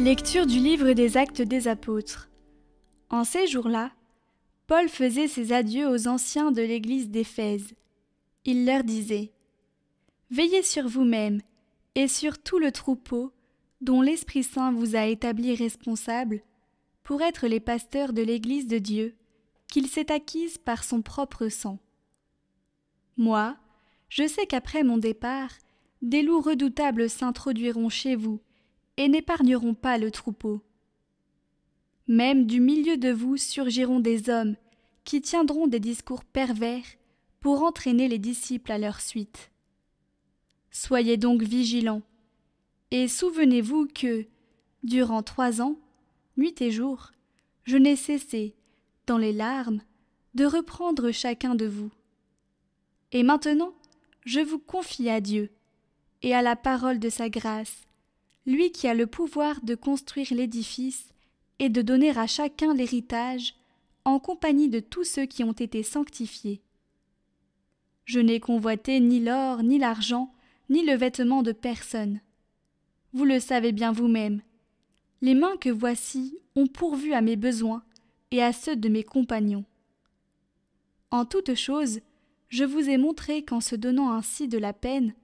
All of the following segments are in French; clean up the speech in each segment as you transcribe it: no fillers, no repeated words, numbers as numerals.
Lecture du livre des Actes des Apôtres. En ces jours-là, Paul faisait ses adieux aux anciens de l'église d'Éphèse. Il leur disait : « Veillez sur vous-mêmes et sur tout le troupeau dont l'Esprit Saint vous a établis responsables pour être les pasteurs de l'église de Dieu qu'il s'est acquise par son propre sang. Moi, je sais qu'après mon départ, des loups redoutables s'introduiront chez vous et n'épargneront pas le troupeau. Même du milieu de vous surgiront des hommes qui tiendront des discours pervers pour entraîner les disciples à leur suite. Soyez donc vigilants, et souvenez-vous que, durant 3 ans, nuit et jour, je n'ai cessé, dans les larmes, de reprendre chacun de vous. Et maintenant, je vous confie à Dieu et à la parole de sa grâce, lui qui a le pouvoir de construire l'édifice et de donner à chacun l'héritage en compagnie de tous ceux qui ont été sanctifiés. Je n'ai convoité ni l'or, ni l'argent, ni le vêtement de personne. Vous le savez bien vous-même. Les mains que voici ont pourvu à mes besoins et à ceux de mes compagnons. En toute chose, je vous ai montré qu'en se donnant ainsi de la peine,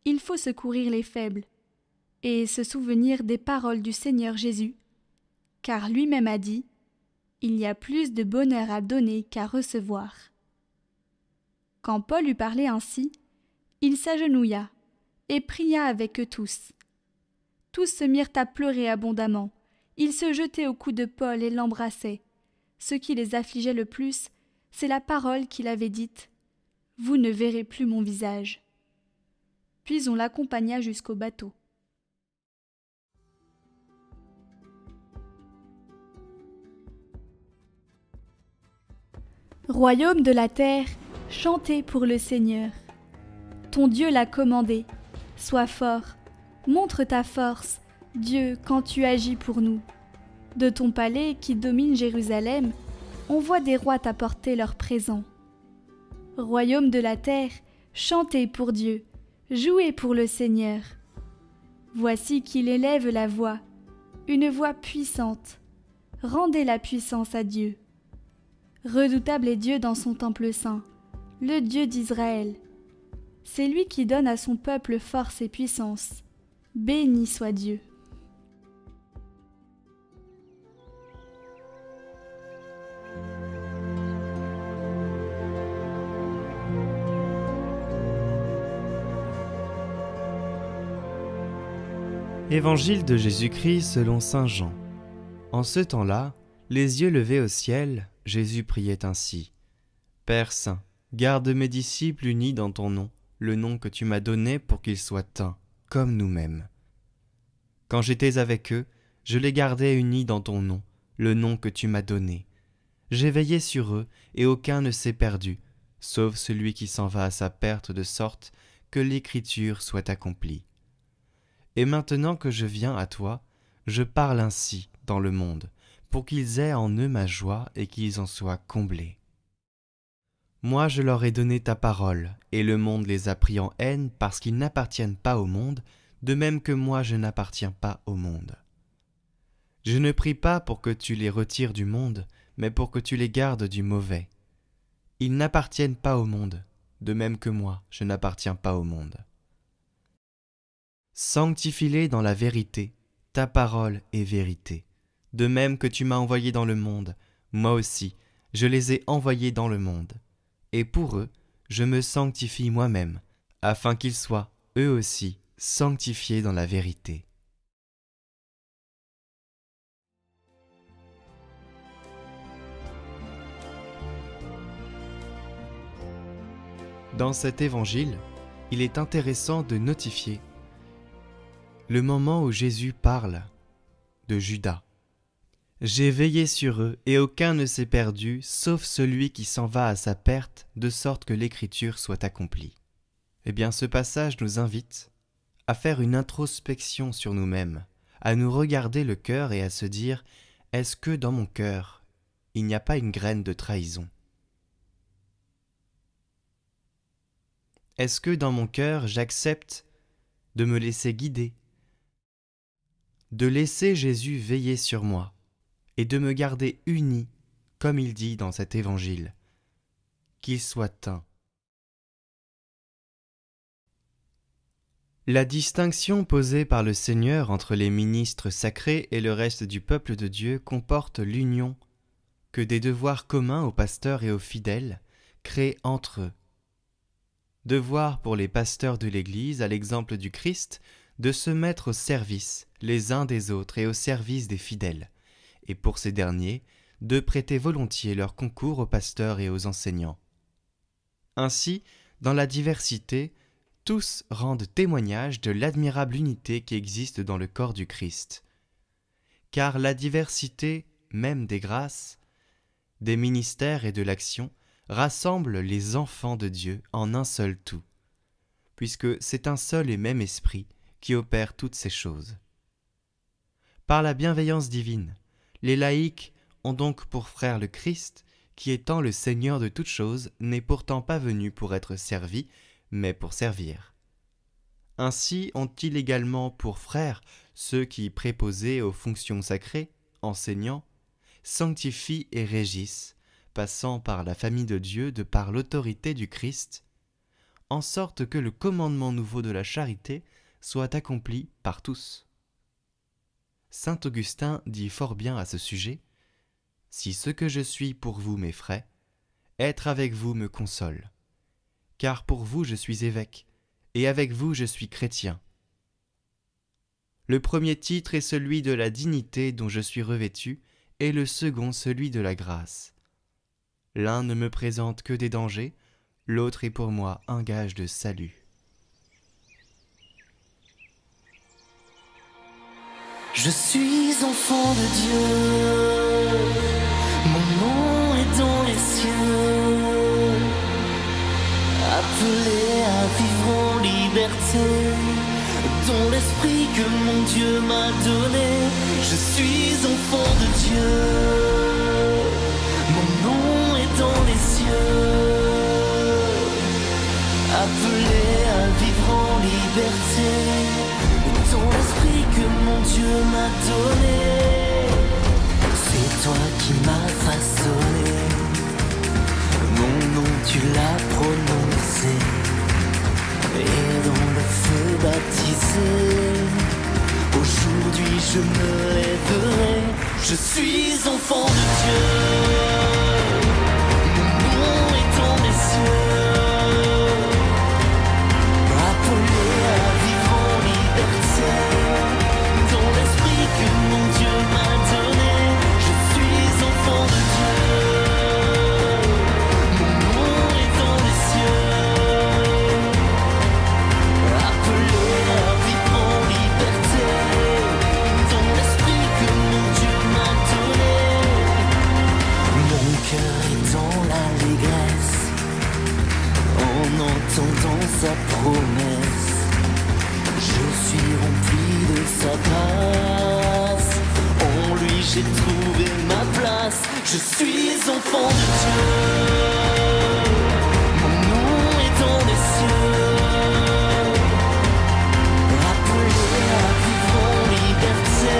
il faut secourir les faibles et se souvenir des paroles du Seigneur Jésus, car lui-même a dit : « Il y a plus de bonheur à donner qu'à recevoir. » Quand Paul eut parlé ainsi, il s'agenouilla et pria avec eux tous. Tous se mirent à pleurer abondamment, ils se jetaient au cou de Paul et l'embrassaient. Ce qui les affligeait le plus, c'est la parole qu'il avait dite : « Vous ne verrez plus mon visage. » Puis on l'accompagna jusqu'au bateau. Royaume de la terre, chantez pour le Seigneur. Ton Dieu l'a commandé. Sois fort, montre ta force, Dieu, quand tu agis pour nous. De ton palais qui domine Jérusalem, on voit des rois t'apporter leurs présents. Royaume de la terre, chantez pour Dieu, jouez pour le Seigneur. Voici qu'il élève la voix, une voix puissante. Rendez la puissance à Dieu. Redoutable est Dieu dans son temple saint, le Dieu d'Israël. C'est lui qui donne à son peuple force et puissance. Béni soit Dieu. Évangile de Jésus-Christ selon saint Jean. En ce temps-là, les yeux levés au ciel, Jésus priait ainsi : « Père saint, garde mes disciples unis dans ton nom, le nom que tu m'as donné pour qu'ils soient un, comme nous-mêmes. Quand j'étais avec eux, je les gardais unis dans ton nom, le nom que tu m'as donné. J'ai veillé sur eux, et aucun ne s'est perdu, sauf celui qui s'en va à sa perte, de sorte que l'Écriture soit accomplie. Et maintenant que je viens à toi, je parle ainsi dans le monde, pour qu'ils aient en eux ma joie et qu'ils en soient comblés. Moi je leur ai donné ta parole, et le monde les a pris en haine parce qu'ils n'appartiennent pas au monde, de même que moi je n'appartiens pas au monde. Je ne prie pas pour que tu les retires du monde, mais pour que tu les gardes du mauvais. Ils n'appartiennent pas au monde, de même que moi je n'appartiens pas au monde. Sanctifie-les dans la vérité, ta parole est vérité. De même que tu m'as envoyé dans le monde, moi aussi, je les ai envoyés dans le monde. Et pour eux, je me sanctifie moi-même, afin qu'ils soient, eux aussi, sanctifiés dans la vérité. Dans cet évangile, il est intéressant de notifier le moment où Jésus parle de Judas. J'ai veillé sur eux, et aucun ne s'est perdu, sauf celui qui s'en va à sa perte, de sorte que l'Écriture soit accomplie. Eh bien, ce passage nous invite à faire une introspection sur nous-mêmes, à nous regarder le cœur et à se dire : est-ce que dans mon cœur, il n'y a pas une graine de trahison ? Est-ce que dans mon cœur, j'accepte de me laisser guider, de laisser Jésus veiller sur moi et de me garder uni, comme il dit dans cet évangile. Qu'il soit un. La distinction posée par le Seigneur entre les ministres sacrés et le reste du peuple de Dieu comporte l'union que des devoirs communs aux pasteurs et aux fidèles créent entre eux. Devoir pour les pasteurs de l'Église, à l'exemple du Christ, de se mettre au service les uns des autres et au service des fidèles, et pour ces derniers, de prêter volontiers leur concours aux pasteurs et aux enseignants. Ainsi, dans la diversité, tous rendent témoignage de l'admirable unité qui existe dans le corps du Christ. Car la diversité, même des grâces, des ministères et de l'action, rassemble les enfants de Dieu en un seul tout, puisque c'est un seul et même esprit qui opère toutes ces choses. Par la bienveillance divine, les laïcs ont donc pour frère le Christ, qui étant le Seigneur de toutes choses, n'est pourtant pas venu pour être servi, mais pour servir. Ainsi ont-ils également pour frères ceux qui, préposés aux fonctions sacrées, enseignant, sanctifient et régissent, passant par la famille de Dieu de par l'autorité du Christ, en sorte que le commandement nouveau de la charité soit accompli par tous. Saint Augustin dit fort bien à ce sujet : « Si ce que je suis pour vous m'effraie, être avec vous me console. Car pour vous je suis évêque, et avec vous je suis chrétien. Le premier titre est celui de la dignité dont je suis revêtu, et le second celui de la grâce. L'un ne me présente que des dangers, l'autre est pour moi un gage de salut. » Je suis enfant de Dieu, mon nom est dans les cieux, appelé à vivre en liberté, dans l'esprit que mon Dieu m'a donné. Je suis enfant de Dieu, mon nom est dans les cieux, appelé à vivre en liberté, dans l'esprit que mon Dieu m'a donné. C'est toi qui m'as façonné, mon nom tu l'as prononcé, et dans le feu baptisé. Aujourd'hui je me lèverai, je suis enfant de Dieu, mon nom est dans les cieux, appelé à vivre en liberté, dans l'esprit que mon Dieu m'a donné. Je suis enfant de Dieu, mon nom est dans les cieux, appelé à vivre en liberté, dans l'esprit que mon Dieu m'a donné. Mon cœur est dans l'allégresse, en entendant sa promesse. Je suis rempli de sa grâce, en lui j'ai trouvé ma place. Je suis enfant de Dieu, mon nom est dans les cieux, appelé à vivre en liberté,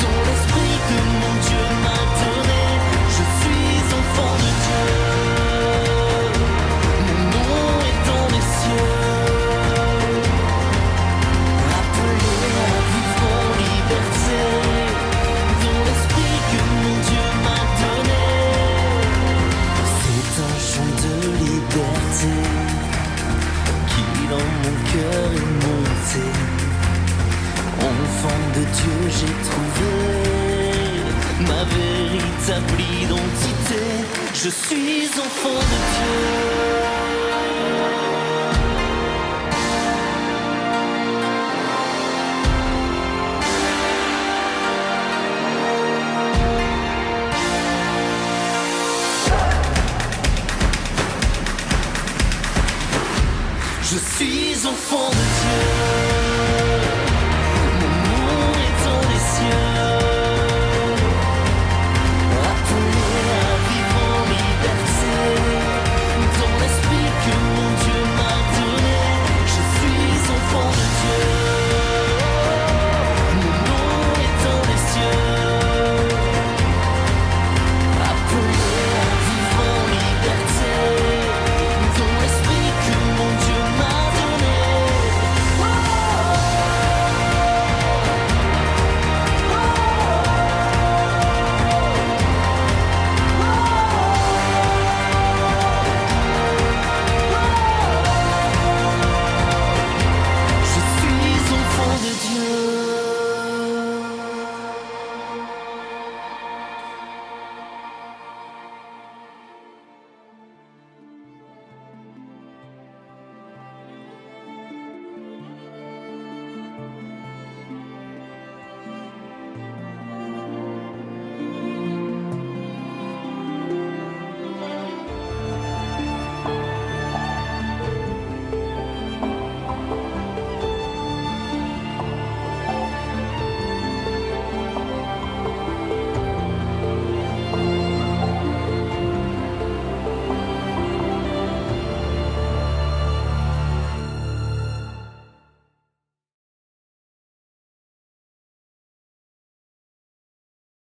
dans l'esprit que mon Dieu m'a donné. Je suis enfant de Dieu, mon nom est dans les cieux, appelé à vivre en liberté, dans l'esprit que mon Dieu m'a donné. C'est un chant de liberté qui dans mon cœur est monté. Enfant de Dieu j'ai trouvé ma véritable identité. Je suis enfant de Dieu. Je suis enfant de Dieu.